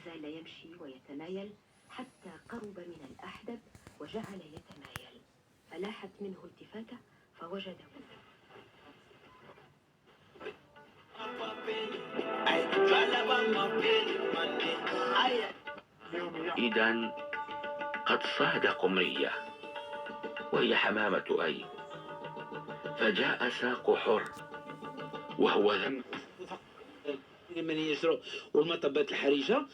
زال يمشي ويتمايل حتى قرب من الأحدب وجعل يتمايل، فلاحت منه التفاتة فوجد إذن قد صاد قمرية وهي حمامة أي، فجاء ساق حر وهو من يجروا والمطبات الحرجة